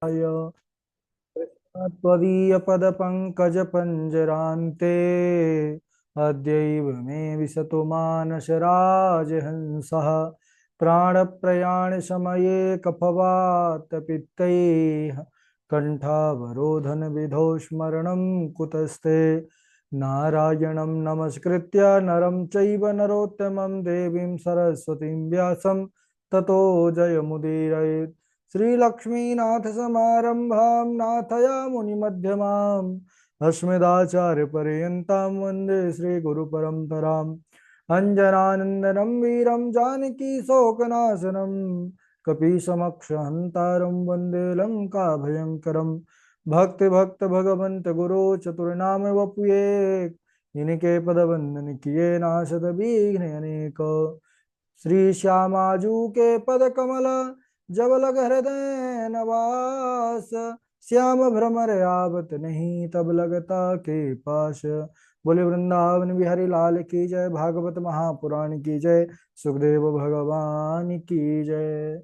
त्वदीयपदपङ्कजपञ्जरान्ते अद्यैव मे विशतु मानसराजहंसः प्राणप्रयाणसमये कफवातपित्तैः कण्ठावरोधनविधौ स्मरणं कुतस्ते नारायणं नमस्कृत्य नरं चैव नरोत्तमं देवीं सरस्वतीं व्यासं ततो जयमुदीरयेत् श्रीलक्ष्मीनाथ समारंभां नाथया मुनिमध्यमाम् अस्मदाचार्यपर्यन्तां वन्दे श्रीगुरुपरम्पराम् अञ्जनानन्दनं वीरं जानकी शोकनाशनं कपीशमक्षहन्तारं वन्दे लङ्काभयङ्करम् भक्ति भक्त भगवंत गुरु चतुर्नाम वपुये इनके पद वंदन किए नाशद विघ्न अनेक श्री श्यामाजू के पद कमल जब लग हृदय नवास श्याम भ्रमर आवत नहीं तब लगता के पास बोले वृंदावन बिहारी लाल की जय भागवत महापुराण की जय सुखदेव भगवान की जय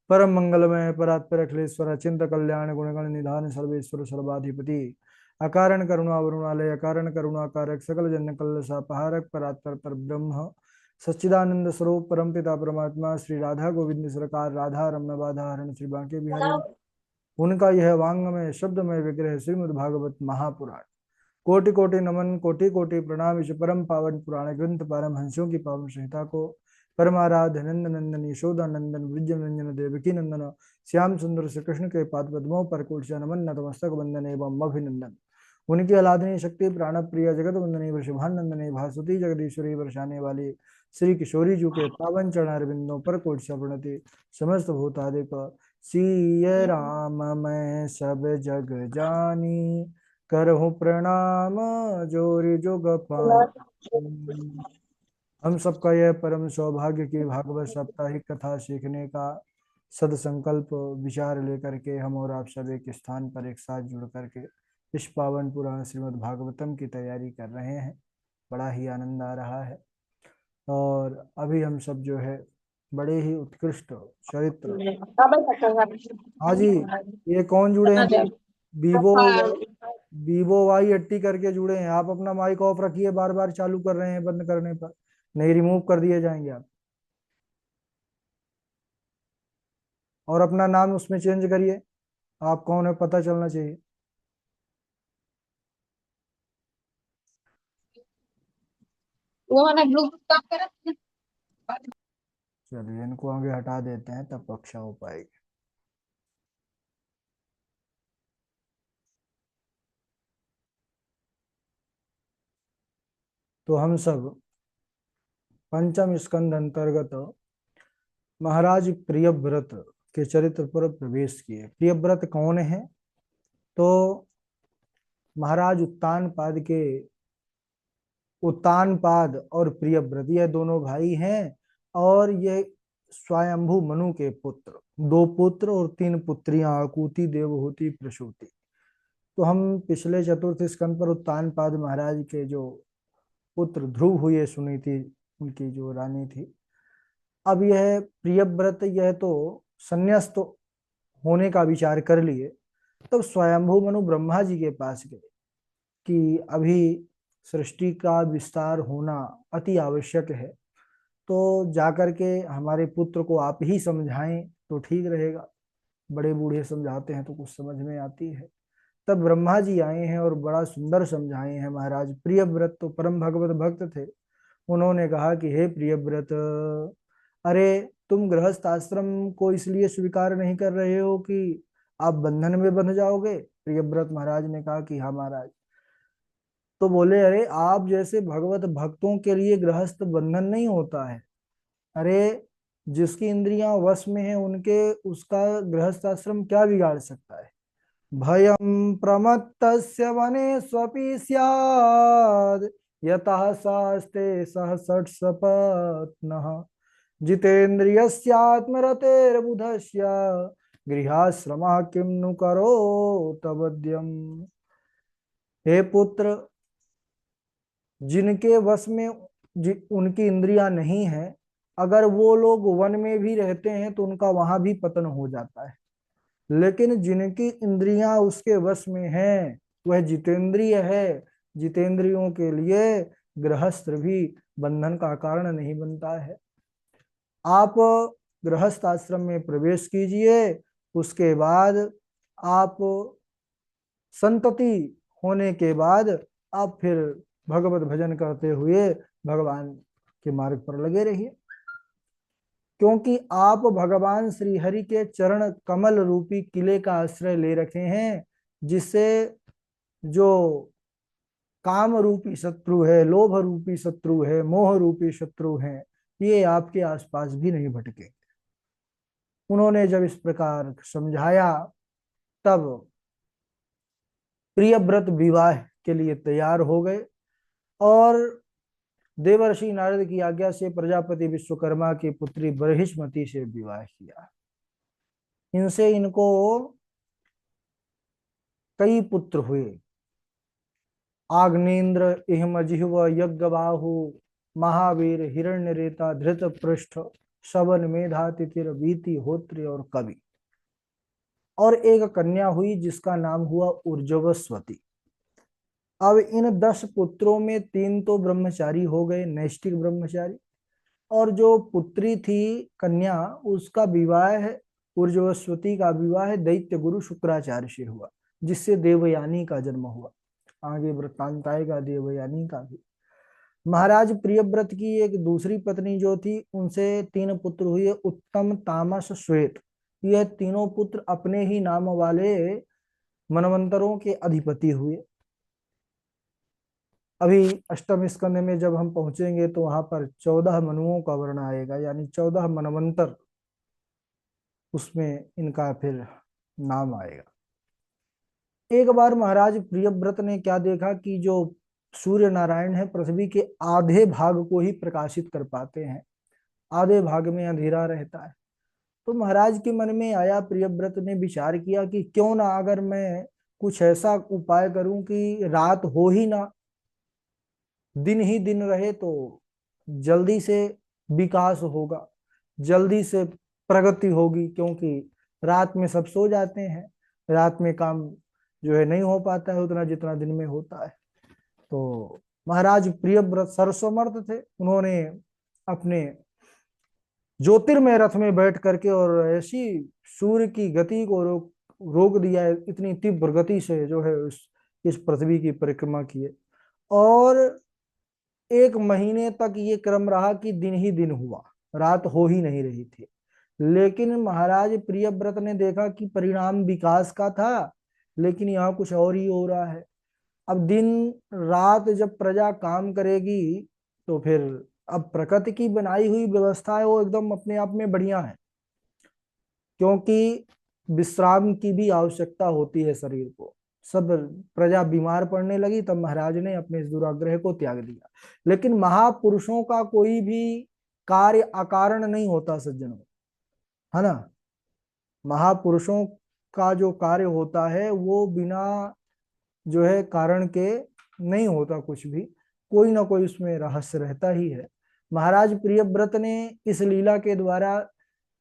परम मंगलमय परात्पर अखिलेश्वर अचिंत कल्याण गुणगण निधान सर्वेश्वर सर्वाधिपति अकारण करुणा वरुणालय अकारण करुणाकारक सकल जन कल सापहारक परात्पर पर ब्रह्म सच्चिदानंद स्वरूप परमपिता परमात्मा श्री राधा गोविंद सरकार राधा रमण बाधा हरण श्री बांके बिहारी उनका यह वांगमय शब्दमय विग्रह श्रीमद् भागवत महापुराण कोटि कोटि नमन कोटि कोटि प्रणाम इस परम पावन पुराण ग्रंथ परम हंसों की पावन संहिता को परमाराध्य नंद नंदन यशोदा नंदन ब्रज नंदन देवकी नंदन श्याम सुंदर श्री कृष्ण के पाद पद्मों पर कोटि नमन नतमस्तक वंदन एवं अभिनंदन उनकी आराधनीय शक्ति प्राण प्रिय जगत वंदनी वृषभानंदनी भासुती जगदीश्वरी वर्षाने वाली श्री किशोरी जी के पावन चरणारविंदों पर कोटि प्रणति समस्त भूतादिक सीय राम मैं सब जग जानी करहूँ प्रणाम जोरी जुग पानी। हम सबका यह परम सौभाग्य की भागवत साप्ताहिक कथा सीखने का सदसंकल्प विचार लेकर के हम और आप सब एक स्थान पर एक साथ जुड़ करके इस पावन पुराण श्रीमद् भागवतम की तैयारी कर रहे हैं। बड़ा ही आनंद आ रहा है और अभी हम सब जो है बड़े ही उत्कृष्ट चरित्र। हाँ जी, ये कौन जुड़े हैं? वीवो वीवो वाई 80 करके जुड़े हैं। आप अपना माइक ऑफ रखिए, बार बार चालू कर रहे हैं, बंद करने पर नहीं रिमूव कर दिए जाएंगे आप। और अपना नाम उसमें चेंज करिए, आप कौन है पता चलना चाहिए। वो मैंने ब्लूटूथ कब करा। चलिए इनको आगे हटा देते हैं, तब कक्षा हो पाएगी। तो हम सब पंचम स्कंद अंतर्गत महाराज प्रियव्रत के चरित्र पर प्रवेश किए। प्रियव्रत कौन है? तो महाराज उत्तानपाद के उत्तानपाद और प्रियव्रत यह दोनों भाई हैं और ये स्वयंभू मनु के पुत्र, दो पुत्र और तीन पुत्रियां आकुति देवहूति प्रसूति। तो हम पिछले चतुर्थ स्कंद पर उत्तानपाद महाराज के जो पुत्र ध्रुव हुए सुनीति उनकी जो रानी थी। अब यह प्रियव्रत यह तो संन्यास्त होने का विचार कर लिए, तब स्वयंभू मनु ब्रह्मा जी के पास गए कि अभी सृष्टि का विस्तार होना अति आवश्यक है, तो जाकर के हमारे पुत्र को आप ही समझाएं तो ठीक रहेगा। बड़े बूढ़े समझाते हैं तो कुछ समझ में आती है। तब ब्रह्मा जी आए हैं और बड़ा सुंदर समझाए हैं। महाराज प्रियव्रत तो परम भगवत भक्त थे। उन्होंने कहा कि हे प्रियव्रत, अरे तुम गृहस्थ आश्रम को इसलिए स्वीकार नहीं कर रहे हो कि आप बंधन में बंध जाओगे? प्रियव्रत महाराज ने कहा कि हाँ महाराज। तो बोले अरे आप जैसे भगवत भक्तों के लिए गृहस्थ बंधन नहीं होता है। अरे जिसकी इंद्रियां वश में है उनके उसका गृहस्थ आश्रम क्या बिगाड़ सकता है? भयं प्रमत्तस्य वने स्वपि स्याद् यतः शास्ते सह षट् सपत्नः जितेन्द्रियस्यात्मरतेर्बुधस्य गृहाश्रमः किं नु करोतवद्यम्। हे पुत्र, जिनके वश में उनकी इंद्रियां नहीं है, अगर वो लोग वन में भी रहते हैं तो उनका वहां भी पतन हो जाता है। लेकिन जिनकी इंद्रियां उसके वश में हैं वह जितेंद्रिय है। जितेंद्रियों के लिए गृहस्थ भी बंधन का कारण नहीं बनता है। आप गृहस्थ आश्रम में प्रवेश कीजिए, उसके बाद आप संतति होने के बाद आप फिर भगवत भजन करते हुए भगवान के मार्ग पर लगे रहिए, क्योंकि आप भगवान श्री हरि के चरण कमल रूपी किले का आश्रय ले रखे हैं, जिससे जो काम रूपी शत्रु है, लोभ रूपी शत्रु है, मोह रूपी शत्रु है, ये आपके आसपास भी नहीं भटके। उन्होंने जब इस प्रकार समझाया तब प्रियव्रत विवाह के लिए तैयार हो गए और देवर्षि नारद की आज्ञा से प्रजापति विश्वकर्मा की पुत्री बृहस्पति से विवाह किया। इनसे इनको कई पुत्र हुए। आग्नेन्द्र, इहमजिह्व, यज्ञबाहु, महावीर, हिरण्यरेता, धृतपृष्ठ, शवन, मेधा, तितिर, वीति, होत्री और कवि। और एक कन्या हुई जिसका नाम हुआ ऊर्जवस्वती। अब इन 10 पुत्रों में 3 तो ब्रह्मचारी हो गए, नैष्ठिक ब्रह्मचारी, और जो पुत्री थी कन्या, उसका विवाह, ऊर्जवस्वती का विवाह दैत्य गुरु शुक्राचार्य से हुआ, जिससे देवयानी का जन्म हुआ। आगे वृत्तांत आएगा देवयानी का भी। महाराज प्रियव्रत की एक दूसरी पत्नी जो थी, उनसे 3 पुत्र हुए, उत्तम, तामस, श्वेत। यह तीनों पुत्र अपने ही नाम वाले मनवंतरों के अधिपति हुए। अभी अष्टम स्कंद में जब हम पहुंचेंगे तो वहां पर 14 मनुओं का वर्ण आएगा, यानी 14 मनवंतर, उसमें इनका फिर नाम आएगा। एक बार महाराज प्रियव्रत ने क्या देखा कि जो सूर्य नारायण है पृथ्वी के आधे भाग को ही प्रकाशित कर पाते हैं, आधे भाग में अंधेरा रहता है। तो महाराज के मन में आया, प्रियव्रत ने विचार किया कि क्यों ना अगर मैं कुछ ऐसा उपाय करूं कि रात हो ही ना, दिन ही दिन रहे, तो जल्दी से विकास होगा, जल्दी से प्रगति होगी, क्योंकि रात में सब सो जाते हैं, रात में काम जो है नहीं हो पाता है उतना जितना दिन में होता है। तो महाराज प्रियव्रत सर्वसमर्थ थे, उन्होंने अपने ज्योतिर्मय रथ में बैठ करके और ऐसी सूर्य की गति को रोक दिया, इतनी तीव्र गति से जो है इस पृथ्वी की परिक्रमा किए। और 1 महीने तक ये क्रम रहा कि दिन ही दिन हुआ, रात हो ही नहीं रही थी। लेकिन महाराज प्रियव्रत ने देखा कि परिणाम विकास का था, लेकिन यहाँ कुछ और ही हो रहा है। अब दिन रात जब प्रजा काम करेगी तो फिर अब प्रकृति की बनाई हुई व्यवस्था है वो एकदम अपने आप में बढ़िया है, क्योंकि विश्राम की भी आवश्यकता होती है शरीर को। सब प्रजा बीमार पड़ने लगी, तब महाराज ने अपने इस दुराग्रह को त्याग दिया। लेकिन महापुरुषों का कोई भी कार्य अकारण नहीं होता सज्जनों, है ना। महापुरुषों का जो कार्य होता है वो बिना जो है कारण के नहीं होता, कुछ भी कोई ना कोई उसमें रहस्य रहता ही है। महाराज प्रियव्रत ने इस लीला के द्वारा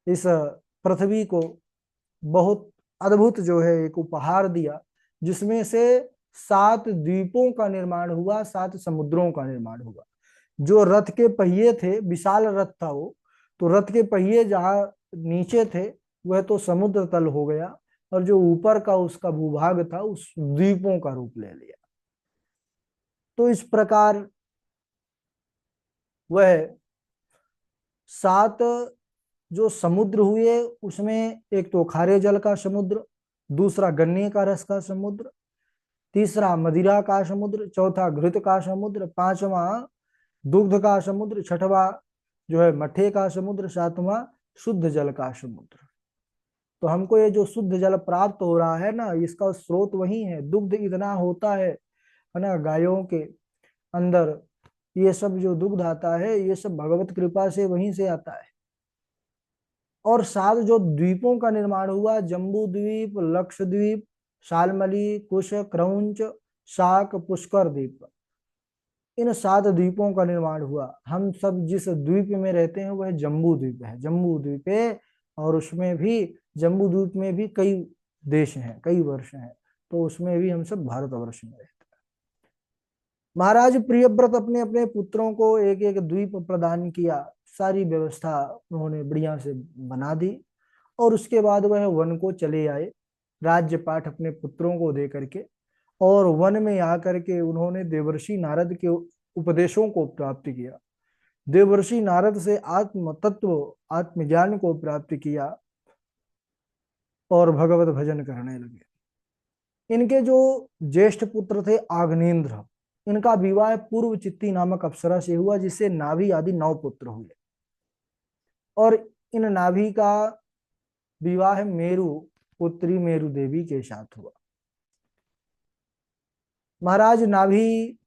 इस पृथ्वी को बहुत अद्भुत जो है एक उपहार दिया, जिसमें से 7 द्वीपों का निर्माण हुआ, 7 समुद्रों का निर्माण हुआ। जो रथ के पहिए थे, विशाल रथ था वो, तो रथ के पहिए जहां नीचे थे वह तो समुद्र तल हो गया, और जो ऊपर का उसका भूभाग था उस द्वीपों का रूप ले लिया। तो इस प्रकार वह 7 जो समुद्र हुए, उसमें एक तो खारे जल का समुद्र, दूसरा गन्ने का रस का समुद्र, तीसरा मदिरा का समुद्र, चौथा घृत का समुद्र, पांचवा दुग्ध का समुद्र, छठवा जो है मठे का समुद्र, सातवां शुद्ध जल का समुद्र। तो हमको ये जो शुद्ध जल प्राप्त हो रहा है ना, इसका स्रोत वही है। दुग्ध इतना होता है ना गायों के अंदर, ये सब जो दुग्ध आता है ये सब भगवत कृपा से वहीं से आता है। और 7 जो द्वीपों का निर्माण हुआ, जम्बू द्वीप, लक्षद्वीप, शालमली, कुश, क्रौंच, शाक, पुष्कर द्वीप, इन 7 द्वीपों का निर्माण हुआ। हम सब जिस द्वीप में रहते हैं वह जम्बू द्वीप है, जम्बू द्वीप है। और उसमें भी जम्बू द्वीप में भी कई देश हैं, कई वर्ष हैं, तो उसमें भी हम सब भारतवर्ष में रहते हैं। महाराज प्रियव्रत अपने अपने पुत्रों को एक एक द्वीप प्रदान किया, सारी व्यवस्था उन्होंने बढ़िया से बना दी, और उसके बाद वह वन को चले आए, राज्य पाठ अपने पुत्रों को दे करके। और वन में आकर के उन्होंने देवर्षि नारद के उपदेशों को प्राप्त किया, देवर्षि नारद से आत्म तत्व आत्मज्ञान को प्राप्त किया और भगवत भजन करने लगे। इनके जो ज्येष्ठ पुत्र थे आग्नेन्द्र, इनका विवाह पूर्व चित्ती नामक अप्सरा से हुआ, जिससे नाभि आदि 9 पुत्र हुए। और इन नाभि का विवाह मेरु पुत्री मेरु देवी के साथ हुआ। महाराज नाभि,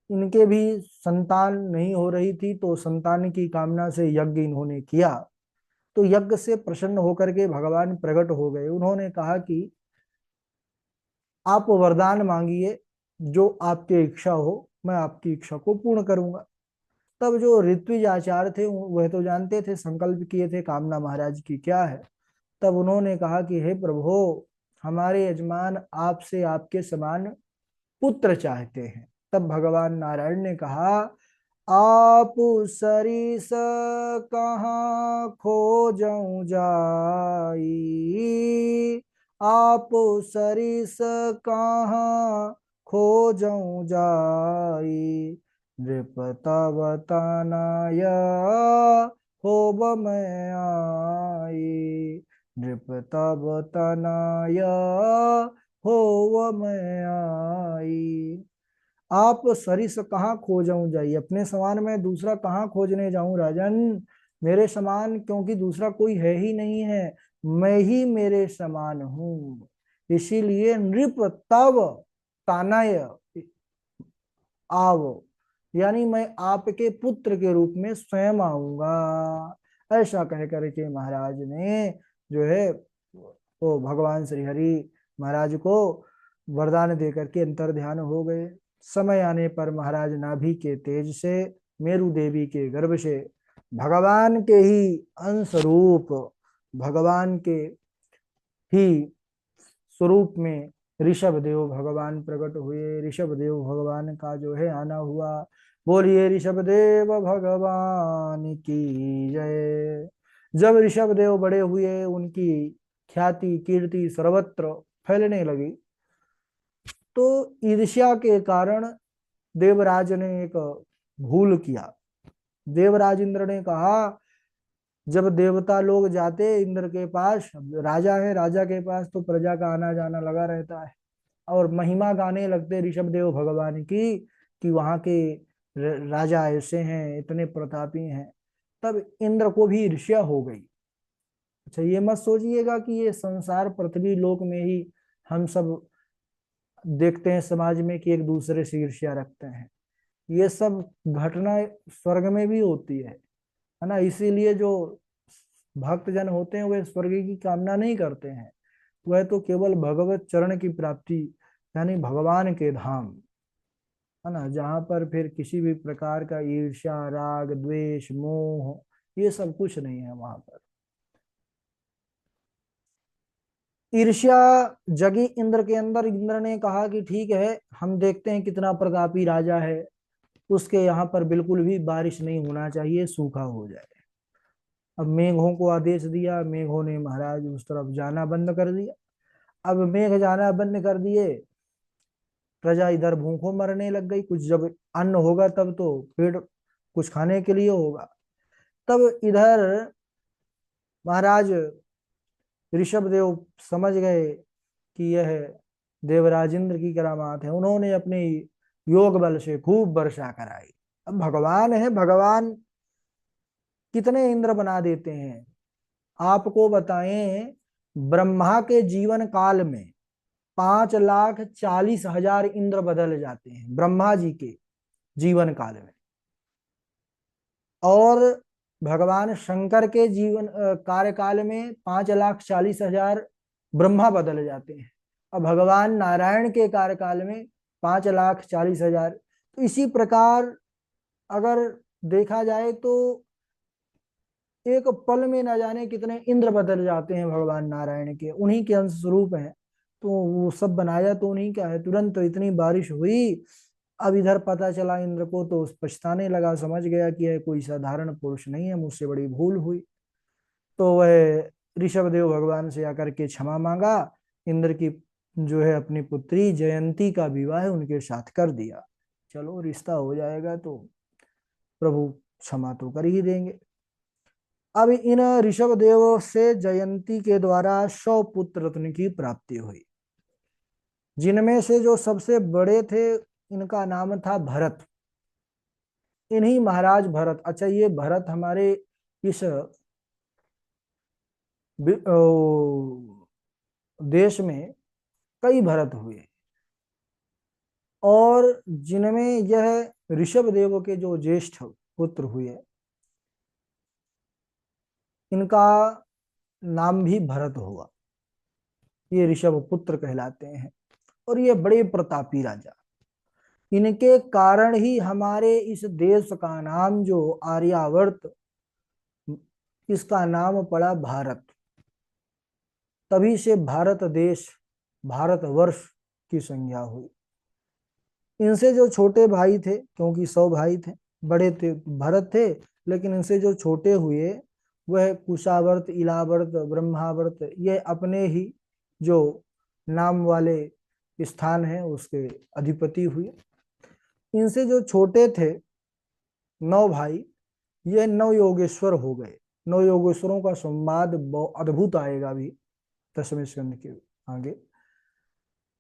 इनके भी संतान नहीं हो रही थी, तो संतान की कामना से यज्ञ इन्होंने किया। तो यज्ञ से प्रसन्न होकर के भगवान प्रकट हो गए। उन्होंने कहा कि आप वरदान मांगिए, जो आपकी इच्छा हो मैं आपकी इच्छा को पूर्ण करूंगा। तब जो ऋत्विज आचार्य थे वह तो जानते थे, संकल्प किए थे कामना महाराज की क्या है। तब उन्होंने कहा कि हे प्रभु, हमारे यजमान आपसे आपके समान पुत्र चाहते हैं। तब भगवान नारायण ने कहा, आप सरिस कहाँ खोजऊं जाई, आप सरिस कहाँ खोजऊं जाई, नृप तब तनय होब मैं आई, नृप तब तनय होब मैं आई। आप सरिस कहाँ खोजऊं जाइए, अपने समान मैं दूसरा कहाँ खोजने जाऊं राजन, मेरे समान क्योंकि दूसरा कोई है ही नहीं है, मैं ही मेरे समान हूं। इसीलिए नृप तब तानय आओ, यानी मैं आपके पुत्र के रूप में स्वयं आऊंगा। ऐसा कह करके महाराज ने जो है वो भगवान श्री हरि महाराज को वरदान दे करके अंतर ध्यान हो गए। समय आने पर महाराज नाभि के तेज से मेरु देवी के गर्भ से भगवान के ही अंश रूप, भगवान के ही स्वरूप में ऋषभ देव भगवान प्रकट हुए। ऋषभ देव भगवान का जो है आना हुआ। बोलिए ऋषभ देव भगवान की जय। जब ऋषभ देव बड़े हुए, उनकी ख्याति कीर्ति सर्वत्र फैलने लगी, तो ईर्ष्या के कारण देवराज ने एक भूल किया। देवराज इंद्र ने कहा, जब देवता लोग जाते इंद्र के पास, राजा है, राजा के पास तो प्रजा का आना जाना लगा रहता है, और महिमा गाने लगते ऋषभ देव भगवान की कि वहां के राजा ऐसे हैं, इतने प्रतापी हैं। तब इंद्र को भी ईर्ष्या हो गई। अच्छा, ये मत सोचिएगा कि ये संसार पृथ्वी लोक में ही हम सब देखते हैं समाज में कि एक दूसरे से ईर्ष्या रखते हैं। ये सब घटना स्वर्ग में भी होती है ना। इसीलिए जो भक्तजन होते हैं वे स्वर्ग की कामना नहीं करते हैं, वह तो केवल भगवत चरण की प्राप्ति, यानी भगवान के धाम, है ना, जहाँ पर फिर किसी भी प्रकार का ईर्ष्या राग द्वेष मोह ये सब कुछ नहीं है वहां पर। ईर्ष्या जगी इंद्र के अंदर। इंद्र ने कहा कि ठीक है, हम देखते हैं कितना प्रतापी राजा है, उसके यहाँ पर बिल्कुल भी बारिश नहीं होना चाहिए, सूखा हो जाए। अब मेघों को आदेश दिया, मेघों ने महाराज उस तरफ जाना बंद कर दिया। अब मेघ जाना बंद कर दिए, प्रजा इधर भूखों मरने लग गई। कुछ जब अन्न होगा तब तो पेट कुछ खाने के लिए होगा। तब इधर महाराज ऋषभ देव समझ गए कि यह देवराज इंद्र की करामात है। उन्होंने अपने योग बल से खूब वर्षा कराई। अब भगवान है, भगवान कितने इंद्र बना देते हैं। आपको बताएं, ब्रह्मा के जीवन काल में 5,40,000 इंद्र बदल जाते हैं ब्रह्मा जी के जीवन काल में। और भगवान शंकर के जीवन कार्यकाल में 5,40,000 ब्रह्मा बदल जाते हैं। और भगवान नारायण के कार्यकाल में 5,40,000। तो इसी प्रकार अगर देखा जाए तो एक पल में न जाने कितने इंद्र बदल जाते हैं भगवान नारायण के, उन्हीं के अंश स्वरूप हैं। तो वो सब बनाया तो उन्हीं का है। तुरंत तो इतनी बारिश हुई, अब इधर पता चला इंद्र को तो पछताने लगा, समझ गया कि यह कोई साधारण पुरुष नहीं है, मुझसे बड़ी भूल हुई। तो वह ऋषभ देव भगवान से आकर के क्षमा मांगा। इंद्र की जो है अपनी पुत्री जयंती का विवाह उनके साथ कर दिया। चलो रिश्ता हो जाएगा तो प्रभु क्षमा तो कर ही देंगे। अब इन ऋषभ देव से जयंती के द्वारा 100 पुत्र रत्न की प्राप्ति हुई, जिनमें से जो सबसे बड़े थे इनका नाम था भरत। इन्हीं महाराज भरत, अच्छा ये भरत हमारे इस देश में कई भरत हुए, और जिनमें यह ऋषभ देव के जो ज्येष्ठ पुत्र हुए इनका नाम भी भरत हुआ। ये ऋषभ पुत्र कहलाते हैं, और ये बड़े प्रतापी राजा। इनके कारण ही हमारे इस देश का नाम जो आर्यावर्त, इसका नाम पड़ा भारत। तभी से भारत देश, भारतवर्ष की संज्ञा हुई। इनसे जो छोटे भाई थे, क्योंकि 100 भाई थे, बड़े थे भरत थे, लेकिन इनसे जो छोटे हुए वह कुशावर्त, इलावर्त, ब्रह्मावर्त, ये अपने ही जो नाम वाले स्थान है उसके अधिपति हुए। इनसे जो छोटे थे 9 भाई, ये 9 योगेश्वर हो गए। 9 योगेश्वरों का संवाद अद्भुत आएगा अभी 10वें स्कंद के आगे।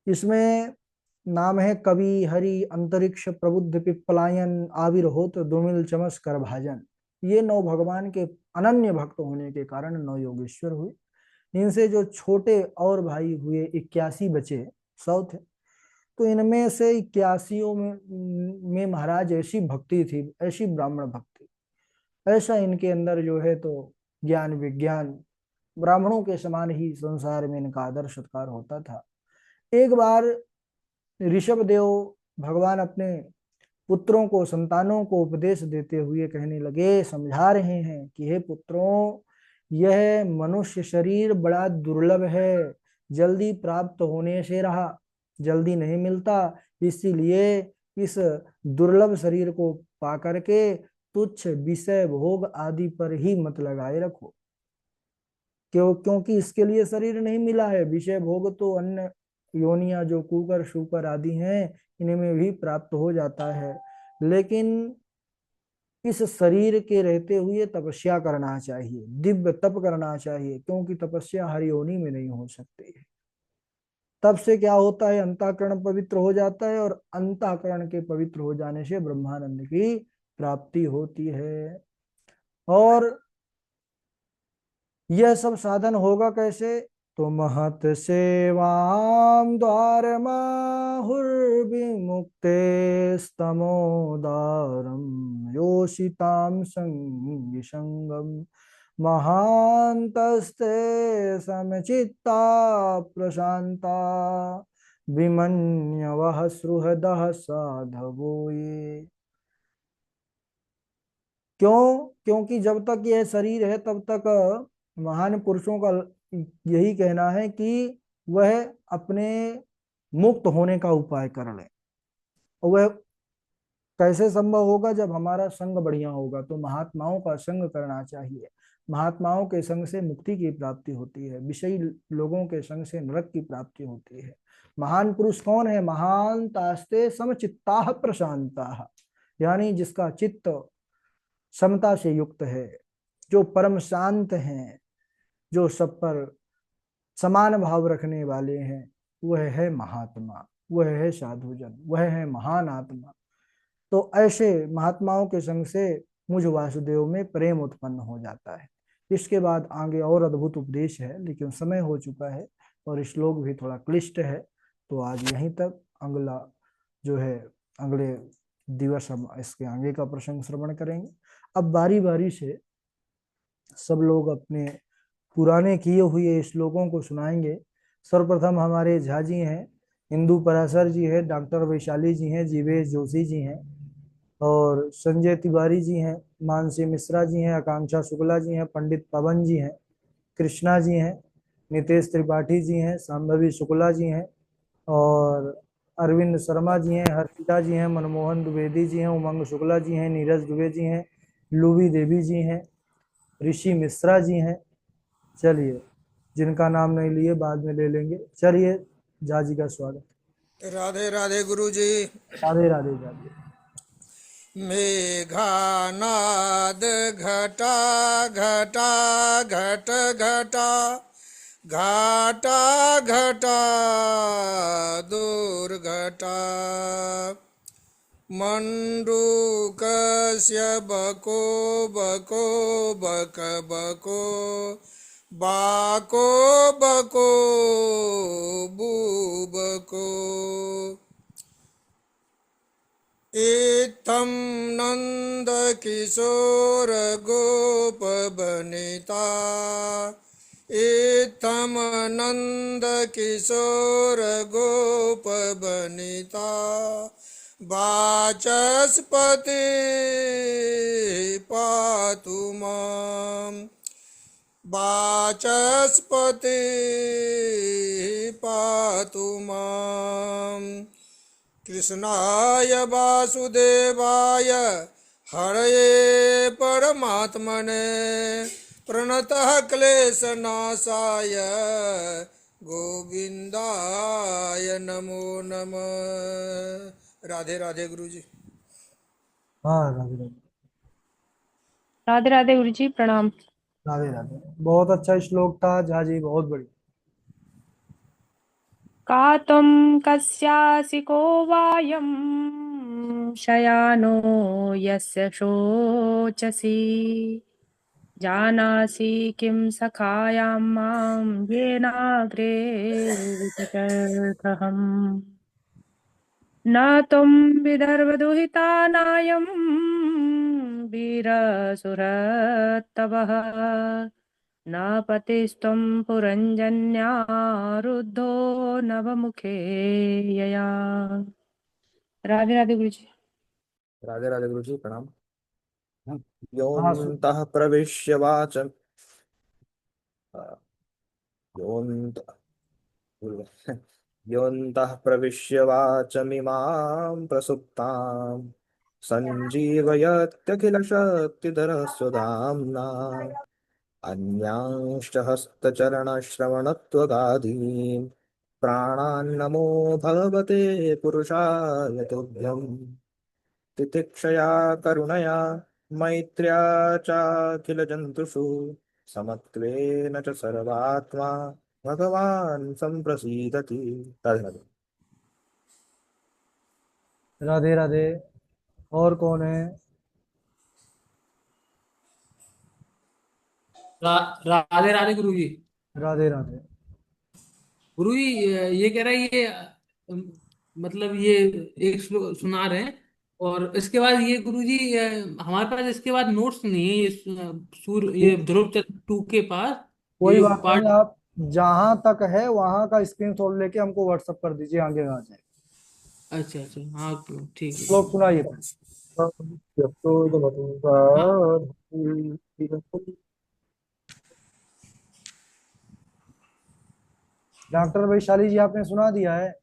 इसमें नाम है कवि हरि अंतरिक्ष प्रबुद्ध पिप्पलायन आविर्होत दुर्मिल चमस कर भाजन। ये 9 भगवान के अनन्य भक्त होने के कारण 9 योगेश्वर हुए। इनसे जो छोटे और भाई हुए 81 बचे, 100 थे। तो इनमें से 81 में महाराज ऐसी भक्ति थी, ऐसी ब्राह्मण भक्ति, ऐसा इनके अंदर जो है तो ज्ञान विज्ञान ब्राह्मणों के समान ही संसार में इनका आदर सत्कार होता था। एक बार ऋषभ देव भगवान अपने पुत्रों को, संतानों को उपदेश देते हुए कहने लगे, समझा रहे हैं कि हे पुत्रों, यह मनुष्य शरीर बड़ा दुर्लभ है, जल्दी प्राप्त होने से रहा, जल्दी नहीं मिलता। इसीलिए इस दुर्लभ शरीर को पा करके तुच्छ विषय भोग आदि पर ही मत लगाए रखो। क्योंकि इसके लिए शरीर नहीं मिला है। विषय भोग तो अन्य योनियां जो कुकर शुकर आदि हैं इनमें भी प्राप्त हो जाता है, लेकिन इस शरीर के रहते हुए तपस्या करना चाहिए, दिव्य तप करना चाहिए, क्योंकि तपस्या हर योनि में नहीं हो सकती है। तब से क्या होता है, अंतःकरण पवित्र हो जाता है, और अंतःकरण के पवित्र हो जाने से ब्रह्मानंद की प्राप्ति होती है। और यह सब साधन होगा कैसे, तो महत सेवाम द्वार माहुर्विमुक्ते स्तमोदारम योषिताम संगी संगम महांतस्ते समचित्ता प्रशांता विमन्यवः सुहृदः साधवो ये। क्यों, क्योंकि जब तक यह शरीर है तब तक महान पुरुषों का यही कहना है कि वह अपने मुक्त होने का उपाय कर ले। और वह कैसे संभव होगा, जब हमारा संग बढ़िया होगा। तो महात्माओं का संग करना चाहिए। महात्माओं के संग से मुक्ति की प्राप्ति होती है, विषयी लोगों के संग से नरक की प्राप्ति होती है। महान पुरुष कौन है, महान तास्ते समचित्ता प्रशांता, यानी जिसका चित्त समता से युक्त है, जो परम शांत हैं, जो सब पर समान भाव रखने वाले हैं, वह है महात्मा, वह है साधुजन, वह है महान आत्मा। तो ऐसे महात्माओं के संग से मुझ वासुदेव में प्रेम उत्पन्न हो जाता है। इसके बाद आगे और अद्भुत उपदेश है, लेकिन समय हो चुका है और श्लोक भी थोड़ा क्लिष्ट है, तो आज यहीं तक। अगला जो है अगले दिवस हम इसके आगे का प्रसंग श्रवण करेंगे। अब बारी बारी से सब लोग अपने पुराने किए हुए श्लोकों को सुनाएंगे। सर्वप्रथम हमारे झा जी हैं, इंदु पराशर जी है, डॉक्टर वैशाली जी हैं, जीवेश जोशी जी हैं। और संजय तिवारी जी हैं, मानसी मिश्रा जी हैं, आकांक्षा शुक्ला जी हैं, पंडित पवन जी हैं, कृष्णा जी हैं, नितेश त्रिपाठी जी हैं, शांभवी शुक्ला जी हैं, और अरविंद शर्मा जी हैं, हर्षिता जी हैं, मनमोहन द्विवेदी जी हैं, उमंग शुक्ला जी हैं, नीरज दुबे जी हैं, लूबी देवी जी हैं, ऋषि मिश्रा जी हैं। चलिए, जिनका नाम नहीं लिए बाद में ले लेंगे। चलिए, जाजी का स्वागत। राधे राधे गुरु जी। राधे राधे जाजी। मेघानाद घटा घटा घट घटा घाटा घटा दुर्घटा मण्डूकस्य बको बको बक बको बाको बको बूबको इत्थं नन्दकिशोरगोपवनिता इत्थं नन्दकिशोरगोपवनिता वाचस्पति पातु माम् वाचस्पति पातु माम् कृष्णाय वासुदेवाय हरये परमात्मने प्रणतः क्लेशनाशाय गोविंदाय नमो नमः। राधे राधे गुरु जी। हाँ, राधे राधे। राधे राधे गुरु जी, प्रणाम। राधे राधे। बहुत अच्छा श्लोक था जाजी, बहुत बढ़िया। का त्वं कस्यासि को वायं शयानो यस्य शोचसि जानासि किं सखायां मां येनाग्रे विततर्थहम् न त्वं विदर्भदुहिता नायं वीरसुरत्तवः न पतिस्त्वं पुरञ्जन्यारुद्धो नवमुखे यया। राधे राधे गुरु जी। राधे राधे गुरु जी प्रणाम। हाँ, योऽन्तः प्रविश्य वाचं योऽन्तः योऽन्तः प्रविश्य वाचमिमां प्रसुप्तां सञ्जीवयत्यखिलशक्तिधरः स्वधाम्ना अन्यांश्च हस्तचरणश्रवणत्वगादीन् प्राणान्नमो भगवते पुरुषाय तुभ्यम् तितिक्षया करुणया मैत्र्या चाखिलजन्तुषु समत्वेन च सर्वात्मा भगवान् सम्प्रसीदति। राधे राधे। राधे राधे। और कौन है? राधे राधे गुरु जी। राधे राधे। गुरु जी ये कह रहा है ये मतलब ये एक श्लोक सुना रहे हैं और इसके बाद ये गुरु जी हमारे पास इसके बाद नोट्स नहीं है। ये सूर्य ये ध्रुव टू के पास कोई ये बात नहीं, पार्ट। आप जहां तक है वहां का स्क्रीनशॉट लेके हमको व्हाट्सअप कर दीजिए, आगे आ जाए। अच्छा अच्छा हाँ ठीक है। श्लोक सुनाइए पहले। हाँ डॉक्टर वैशाली जी, आपने सुना दिया है?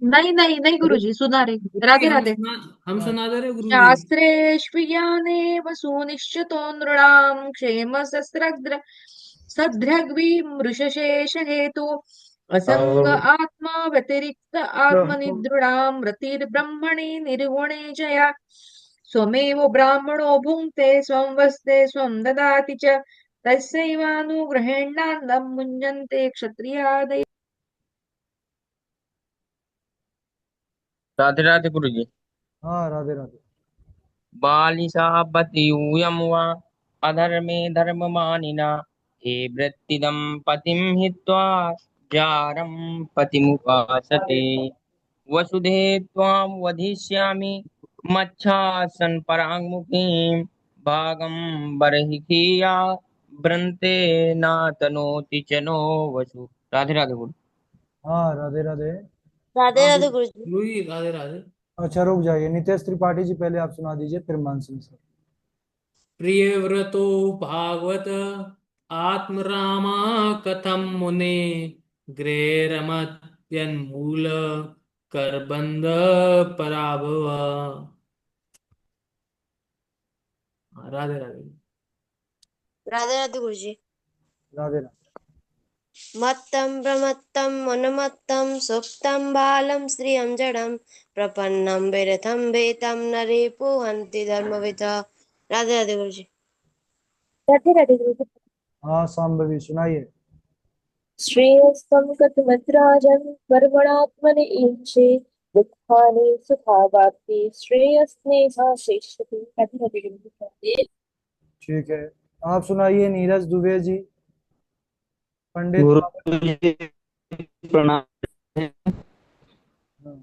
नहीं नहीं नहीं गुरुजी, सुना रहे। गुरु जी राधे राधे। हम हाँ, सुना दे रहे गुरु जी। शास्त्रेष्वियानेव सुनिश्चितो नृणाम् क्षेमशस्त्रग्र सद्रग्विमृषशेष हेतु असंग आत्मा व्यतिरिक्त आत्मनिदृढाम् रतिर्ब्रह्मणि निर्गुणे जया स्वमेव ब्राह्मणो भुङ्क्ते स्वं वस्ते स्वं ददाति च तस्यैवानुग्रहेणान्नं मुञ्जन्ते क्षत्रियादय। राधे राधे गुरु जी। हाँ, राधे राधे। बालिशापतियूयं वा अधर्मे धर्ममानिना ये वृत्तिदं पतिं हित्वा जारं पतिमुपासते वसुधे त्वां वधिष्यामि मच्छासन् पराङ्मुखीं भागं बर्हिखिया ब्रन्ते नातनोति च नो वसु। राधे राधे गुरु। हाँ, राधे राधे। राधे हाँ राधे गुरु जी। गुरु जी राधे राधे। अच्छा रुक जाइए, नितेश त्रिपाठी जी पहले आप सुना दीजिए, फिर मान सिंह सर। प्रिय व्रतो भागवत आत्मरामा कथम मुने गृहरमत्यन्मूल करबंद पराभव। राधे राधे। राधे राधे गुरु जी। राधे राधे। मत्तं प्रमत्तं मनुमत्तं सुप्तं बालं श्रियं जडं प्रपन्नं विरथं वेतं नरे पुहन्ति धर्मविदः। राधे राधे गुरु जी। राधे राधे गुरु जी। हाँ सांबवी सुनाइए। श्रेयस्तं कथमद्राजन् कर्मणात्मनि ईक्षे दुःखानि सुखावाप्ति श्रेयस्नेहा शेषति। राधे राधे गुरु जी। ठीक है, आप सुनाइए नीरज दुबे जी, पंडित गुरु पावन। जी प्रणाम। हाँ,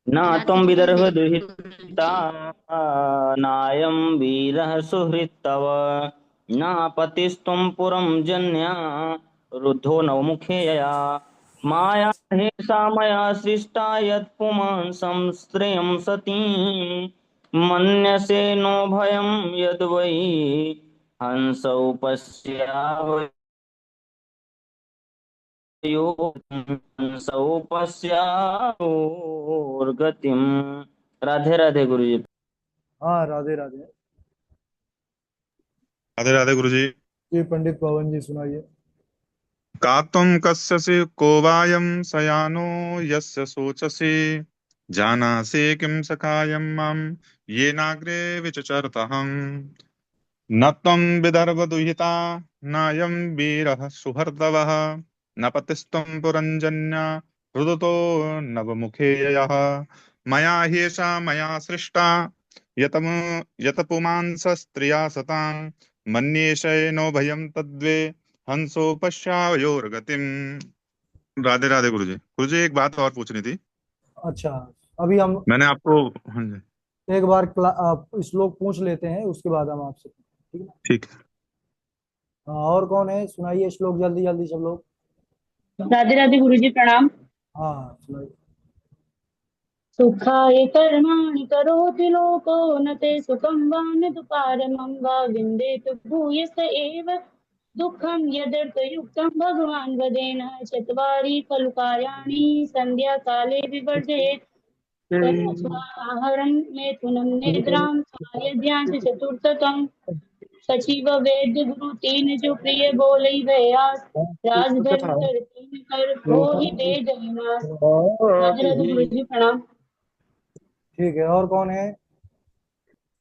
न त्वं विदर्भ दुहिता नायं वीरः सुहृत्तव न पतिस्त्वं पुरं जन्या रुद्धो नवमुखे यया माया हेषा मया सृष्टा यत् पुमान् संश्रयं सतीं मन्यसे नो भयं यद् वै हंसौ पश्यावयो हंसौ पश्यावोर्गतिम्। राधे राधे गुरु जी। हाँ राधे राधे। राधे राधे गुरुजी। जी पंडित पवन जी सुनाइए। का त्वं कस्यसि को वायं शयानो यस्य शोचसि जानासि किं सखायं मां येनाग्रे विचचरतहम् न त्वं विदर्भदुहिता नायं वीरः सुहृदवः न पतिस्त्वं पुरञ्जन्या रुदतो नवमुखे यः मया ह्येषा मया सृष्टा यतम यतपुमांसस्त्रिया सतां मन्येषैनो भयं तद्वे हंसो पश्यावयोर्गतिम्। राधे राधे गुरुजी। गुरुजी एक बात और पूछनी थी। अच्छा, अभी हम मैंने आपको, हाँ जी एक बार श्लोक पूछ लेते हैं, उसके बाद हम आपसे, ठीक है ना? ठीक है। हाँ, और कौन है, सुनाइए श्लोक जल्दी जल्दी सब लोग। राधे राधे गुरु जी प्रणाम। हाँ सुनाइए। सुखाय कर्माणि करोति लोको न ते सुखं वा न तु पारमं वा विन्देतु भूयस एव दुःखं यदर्थयुक्तं भगवान् वदेन चत्वारि खलु कार्याणि सन्ध्याकाले विवर्जयेत् स्वाहारं मैथुनं निद्रां स्वाध्यायं च चतुर्थकम् सचिव वैद्य गुरु तीन जो प्रिय बोले व्यास राजधर्म कर तीन कर हो ही दे जयनाथ। राधे राधे गुरु जी प्रणाम। ठीक है, और कौन है?